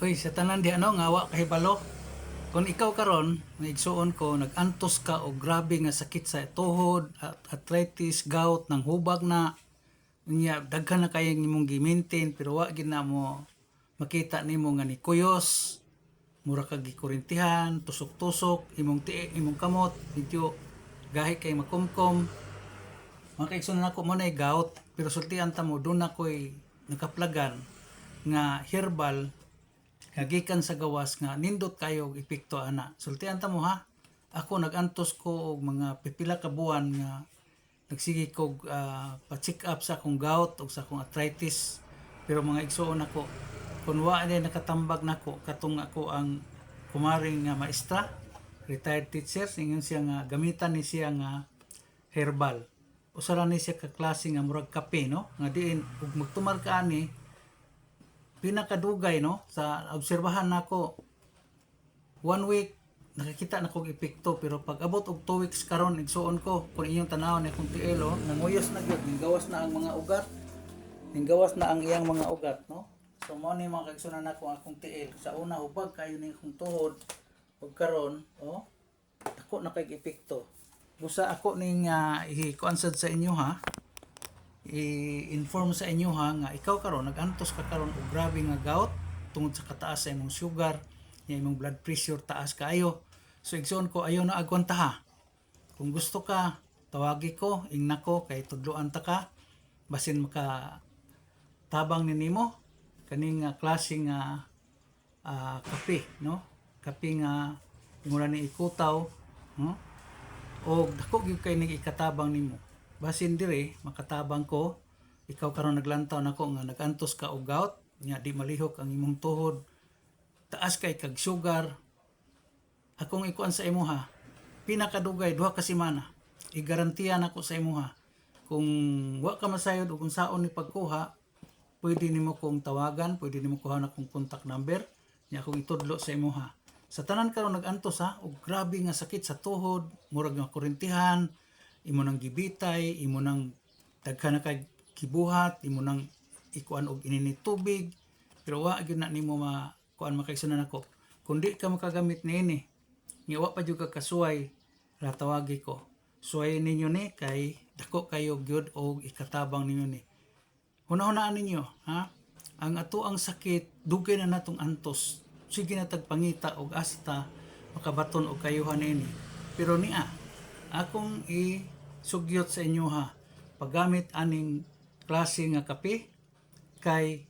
Uy, sa tanan di ano, ngawa kahibalo. Kung ikaw karon, naigsuon ko, nag-antos ka o grabe nga sakit sa tuhod, at arthritis, gout, nang hubag na, niya daghan na kayang imong gi-maintain pero wa gid na mo makita nimo nga ni kuyos, mura kag gikurintihan, tusok-tusok, imong kamot, medyo gahi kay makumkom. Makaigsuon nako mo na gout, pero sultian ta mo do na koy nakaplagan nga herbal nga gikan sa gawas nga nindot kayo og epekto ana. Sultian ta mo ha. Ako nagantos ko og mga pipila ka buwan nga nagsige kog pa-check up sa akong gout ug sa akong arthritis. Pero mga igsuon ako kun wa na nakatambag nako katong ako ang kumaring nga maestra, retired teacher, ingon siya nga gamitan ni siya nga herbal. Usa ni siya ka klase nga murag kape no, nga diin ug magtumar ka ani pinakadugay no sa obserbahan nako 1 week nakakita na kog epekto, pero pag abot og 2 weeks karon igsuon ko kung inyong tanawon akong tiil nanguyos na gyud, ninggawas na ang mga ugat, ninggawas na ang iyang mga ugat no. So mo ni mga kaigsunan nako akong tiil sa una ubag kayo ni akong tuhod ug karon ako na kay epekto. Busa ako ning i-consult sa inyo ha, i-inform sa inyo ha nga ikaw karon nagantos ka karon og grabe nga gout tungod sa kataas sa imong sugar, nga imong blood pressure taas kaayo. So igsoon ko ayo na agwanta ha. Kung gusto ka tawagi ko ingna ko kay tudloan ta ka basin maka tabang ni nimo kaning klase nga kape no, kape nga imong ni ikutaw no? O dako gyud kay ning ikatabang nimo. Basin dire makatabang ko ikaw karon naglantaw nako nga nagantos ka og gout nya di malihok ang imong tuhod, taas kay kag sugar. Akong ikuan sa imuha pinakadugay 2 ka semana igarantiya nako sa imuha. Kung wa ka masayod o kung saon ni pagkuha pwede nimo kong tawagan, pwede nimo kuha na kong contact number nya akong itudlo sa imuha. Sa tanan karon nagantos ha og grabe nga sakit sa tuhod, murag nga kurintihan, imo nang gibitay, imo nang daghan na kay kibuhat, imo nang ikuan og ininit tubig, pero wa gyud na nimo kuan makaigsunan nako. Kundi ka makagamit niini, nga wa pa jud ka kasuway, ra tawagi ko. Suway ninyo ni kay dako kayo gyud og ikatabang ninyo ni. Hunahunaan ninyo ha. Ang ato ang sakit dugay na natong antos. Sige na tagpangita og asta makabaton og kayuhan ini. Pero niya akong i-sugyot sa inyo ha, paggamit aning klase nga kape kay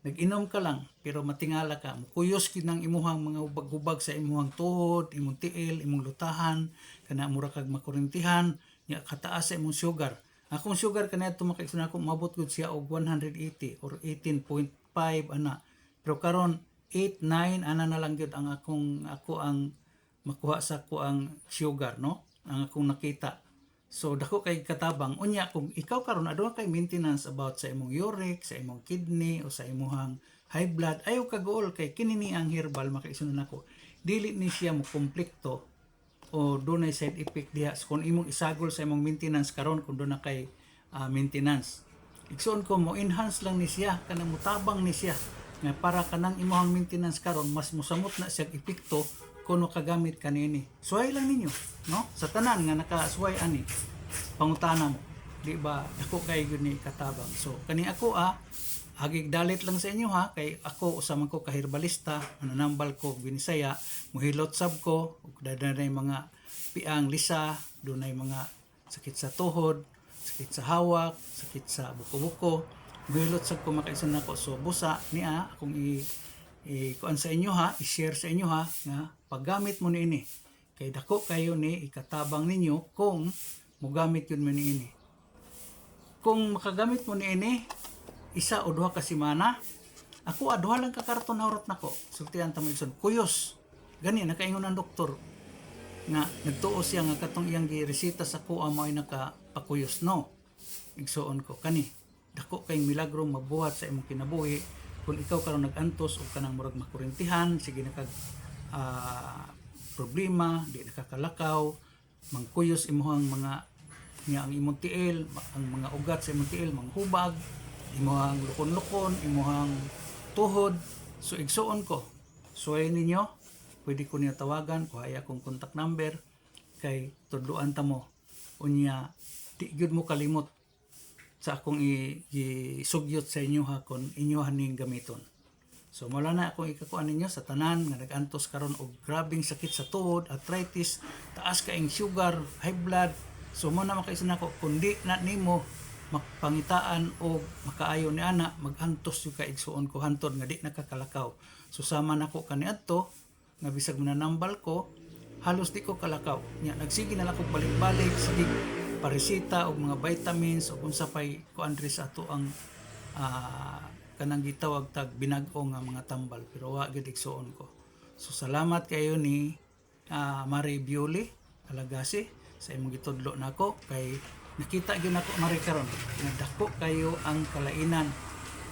nag-inom ka lang pero matingala ka, mukuyos kinang imuhang mga hubag-hubag sa imuhang tuhod, imong tiil, imong lutahan, kana mura kag makurintihan, nya kataas sa imong sugar. Akong sugar kaniadto makaigsunan ako mabot gud siya og 180 or 18.5 ana. Pero karon 8, 9 ana na lang gyud ang ako ang makuha sa ko ang sugar no, ang akong nakita. So dako kay katabang unya kung ikaw karon aduna kay maintenance about sa imong uric, sa imong kidney o sa imong high blood, ayaw ka gool kay kini ni ang herbal makaigsunan nako. Dili ni siya mo komplekto o dunay side effect diha so, kung imong isagol sa imong maintenance karon kung doon na kay maintenance. Igsoon ko mo enhance lang ni siya kanang mutabang ni siya nga para kanang imong maintenance karon mas musamot na siya epekto kuno kagamit kanini. Suway lang ninyo no sa tanan nga nakasuway ani pangutana mo di ba ako kay gyud ni katabang. So kani ako agig dalit lang sa inyo ha kay ako usa man ko ka herbalista, nanambal ko Binisaya, muhilot sab ko ug dadanay mga piang lisa, dunay mga sakit sa tuhod, sakit sa hawak, sakit sa buko-buko, muhilot sab ko makaison nako. So busa niya akong kuan sa inyo ha, i-share sa inyo ha nga paggamit mo niini kay dako kayo ni ikatabang ninyo kung mogamit yun mo niini. Kung makagamit mo niini 1 o 2 ka semana, ako 2 lang ka karton harot nako. Sultihan ta mo igsoon kuyos. Gani nakaingon ang doktor nga nagtuo siya nga katong iyang gireseta sa kuha mo ay nakapakuyos no. Igsoon ko kani dako kay milagro mabuhat sa imong kinabuhi kung ikaw karon nag-antos o kanang murag makurintihan, sige na kag problema, di nakakalakaw, mangkuyos imuhang mga nga ang imong tiil, ang mga ugat sa imong tiil, manghubag, imuhang lukon-lukon, imuhang tuhod, So igsuon ko, suway ninyo, pwede ko niya tawagan, kuhay akong contact number, kay tudluan ta mo, unya, di gyud mo kalimot sa akong isugyot sa inyo ha, kung inyo haning gamiton. So mula na akong ikakuan ninyo sa tanan nga nag-antos karon og grabing sakit sa tuhod, arthritis, taas kaing sugar, high blood. So mo na makaisa nako kundi na nimo mapangitaan o makaayo ni ana magantos yung kaigsuon ko hantod nga di nakakalakaw. So sama nako kaniadto nga bisag mananambal ko halos di ko kalakaw. Nya nagsige na lang ko balik-balik sige paresita og mga vitamins o unsa pay kuan diri sa ato ang kanang gitawag tag binag-o nga mga tambal pero wa gid igsuon ko. So salamat kayo ni Mari Bioli Alagasi sa imong gitudlo nako kay nakita gyud nako Mari karon nga dako kayo ang kalainan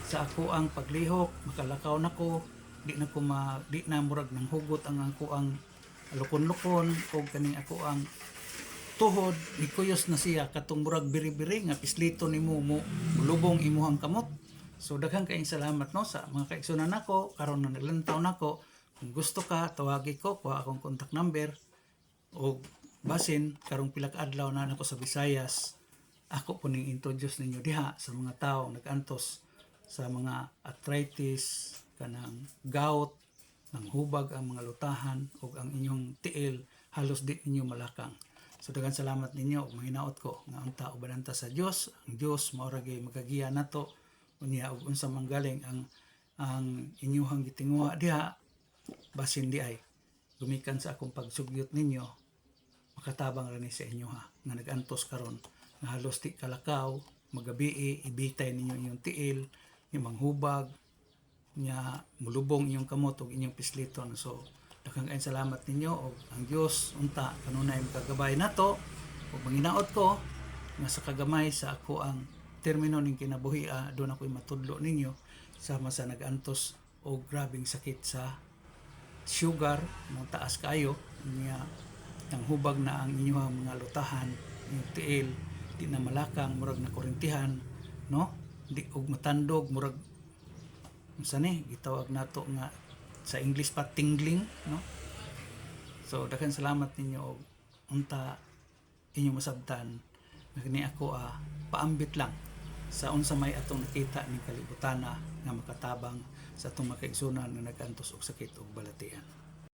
sa ako ang paglihok makalakaw nako di na ko di na murag nang hugot ang ako ang lukon-lukon o kaning ako ang tuhod nikuyos na siya katong murag biri-biri nga pislito nimo mo mulubong imuhang kamot. So daghang kaayong salamat no sa mga kaigsunan nako karon na naglantaw nako. Kung gusto ka tawagi ko kuha akong contact number o basin karong pila ka adlaw na nako sa Visayas ako po ning introduce ninyo diha sa mga tawo nag-antos sa mga arthritis kanang gout nang hubag ang mga lutahan o ang inyong tiil halos di ninyo malakang. So daghang salamat ninyo ug mahinaot ko nga unta ubananta sa Dios. Ang Dios mao ra gyud magagiya nato unya ug unsa manggaling ang inyuhang gitinguha diha basin di ay gumikan sa akong pagsugyot ninyo makatabang ra ni sa inyo ha nga nag-antos karon nga halos di kalakaw magabi ibitay ninyo inyong tiil yung manghubag nya mulubong inyong kamot ug inyong pisliton. So daghang kaayong salamat ninyo ug ang Dios unta kanunay makagabay nato ug manginaot ko nga sa kagamay sa ako ang termino ning kinabuhi doon ako'y matudlo ninyo sama sa nag-antos o grabing sakit sa sugar mo taas kayo niya nang hubag na ang inyong mga lutahan yung tiil di na malakang murag na kurentihan no di og matandog murag unsa ni gitawag nato nga sa English pa tingling no. So daghang salamat ninyo og unta inyong masabtan nga ako paambit lang sa unsa may atong nakita ning kalibutana nga makatabang sa atong makaigsunan nga nag-antos og sakit og balatian.